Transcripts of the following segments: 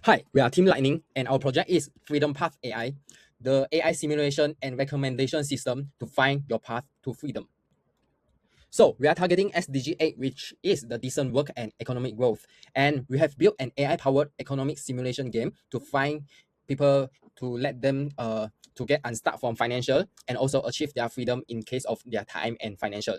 Hi, we are Team Lightning, and our project is Freedom Path AI, the AI simulation and recommendation system to find your path to freedom. So we are targeting SDG 8, which is the decent work and economic growth. And we have built an AI-powered economic simulation game to find people, to let them to get unstuck from financial and also achieve their freedom in case of their time and financial.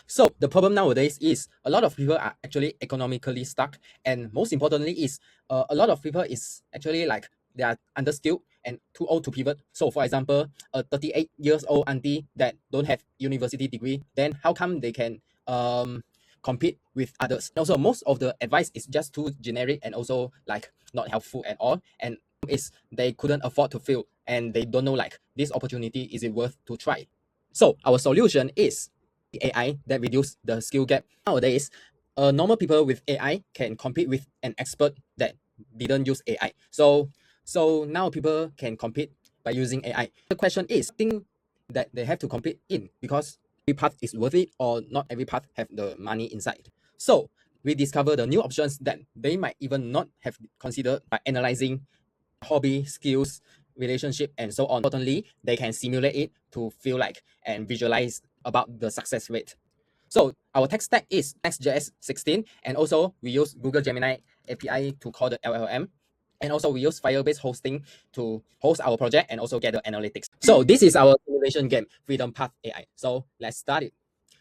So the problem nowadays is a lot of people are actually economically stuck, and most importantly is a lot of people is actually like they are underskilled and too old to pivot. So for example, a 38 years old auntie that don't have university degree, then how come they can compete with others? Also, most of the advice is just too generic and also like not helpful at all, and is they couldn't afford to fail and they don't know like this opportunity is it worth to try. So our solution is AI that reduce the skill gap. Nowadays, normal people with AI can compete with an expert that didn't use AI. So now people can compete by using AI. The question is, think that they have to compete in because every path is worth it or not every path have the money inside. So we discover the new options that they might even not have considered by analyzing hobby, skills, relationship, and so on. Importantly, they can simulate it to feel like and visualize about the success rate. So our tech stack is Next.js 16, and also we use Google Gemini API to call the LLM. And also we use Firebase hosting to host our project and also gather analytics. So this is our simulation game, Freedom Path AI. So let's start it.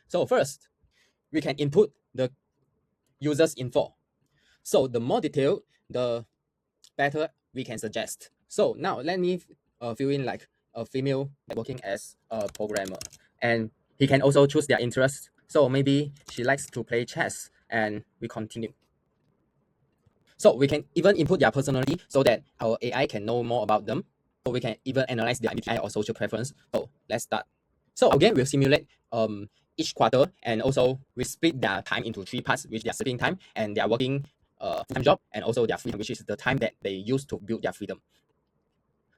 So first, we can input the user's info. So the more detailed, the better we can suggest. So now let me fill in like a female working as a programmer, and he can also choose their interest. So maybe she likes to play chess, and we continue. So we can even input their personality so that our AI can know more about them. So we can even analyze their MBTI or social preference. So let's start. So again, we'll simulate each quarter, and also we split their time into 3 parts, which their sleeping time and their working full-time job, and also their freedom, which is the time that they use to build their freedom.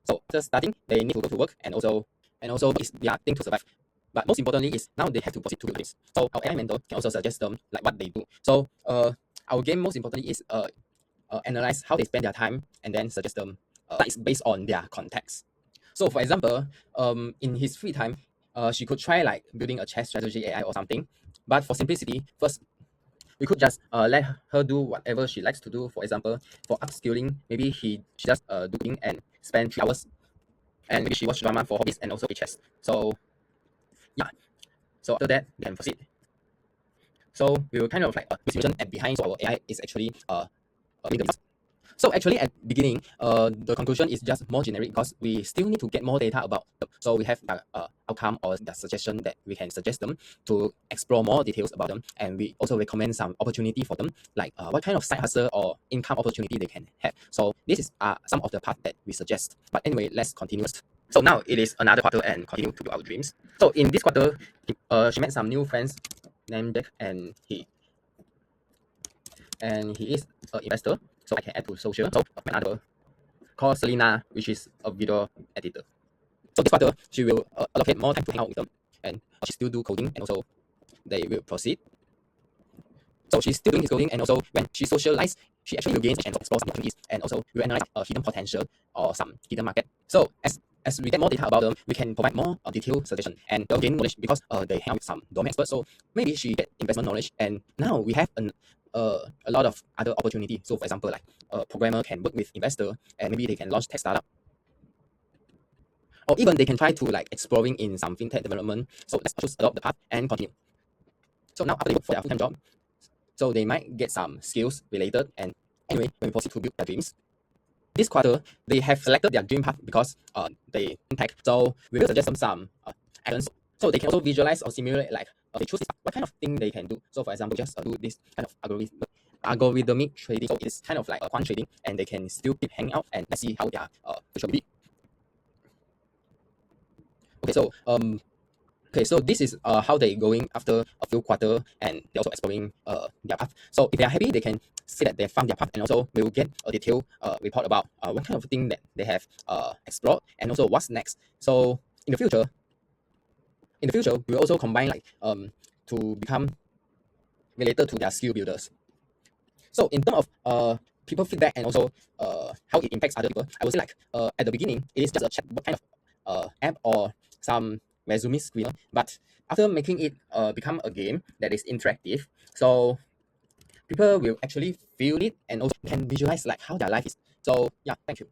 So after starting, they need to go to work, and also it's their thing to survive. But most importantly is now they have to proceed to build this. So our AI mentor can also suggest them like what they do. So our game most importantly is analyze how they spend their time and then suggest them it's based on their context. So for example, in his free time, she could try like building a chess strategy AI or something. But for simplicity, first we could just let her do whatever she likes to do. For example, for upskilling, maybe she just doing and spend 3 hours, and maybe she watch drama for hobbies and also play chess. So yeah, so after that, we can proceed. So we will kind of like distribution and behind, so our AI is actually doing the so actually at beginning, the conclusion is just more generic because we still need to get more data about them. So we have the outcome or the suggestion that we can suggest them to explore more details about them, and we also recommend some opportunity for them, like what kind of side hustle or income opportunity they can have. So this is some of the path that we suggest. But anyway, let's continue. So now it is another quarter and continue to do our dreams. So in this quarter, she met some new friends named Jack, and he is an investor, so I can add to social. So another called Selena, which is a video editor. So this quarter, she will allocate more time to hang out with them, and she still do coding, and also they will proceed. So she's still doing his coding, and also when she socialize, she actually will gain and explore some opportunities, and also will analyze hidden potential or some hidden market. So as we get more data about them, we can provide more detailed suggestion, and they'll gain knowledge because they hang out with some domain experts. So maybe she get investment knowledge, and now we have a lot of other opportunity. So for example, like a programmer can work with investor, and maybe they can launch tech startup, or even they can try to like exploring in some fintech development. So let's just adopt the path and continue. So now after they work for their full-time job, so they might get some skills related. And anyway, when we proceed to build their dreams, this quarter they have selected their dream path because they tech. So we will suggest them some actions. So they can also visualize or simulate like they choose this path, what kind of thing they can do. So for example, just do this kind of algorithmic trading. So it's kind of like a quant trading, and they can still keep hanging out, and let's see how their future will be. Okay, so this is how they going after a few quarter, and they're also exploring their path. So if they are happy, they can say that they found their path, and also we will get a detailed report about what kind of thing that they have explored, and also what's next. So in the future, we will also combine like to become related to their skill builders. So in terms of people feedback and also how it impacts other people, I would say like at the beginning it is just a chatbot kind of app or some resume screener, but after making it become a game that is interactive, so people will actually feel it and also can visualize like how their life is. So yeah, thank you.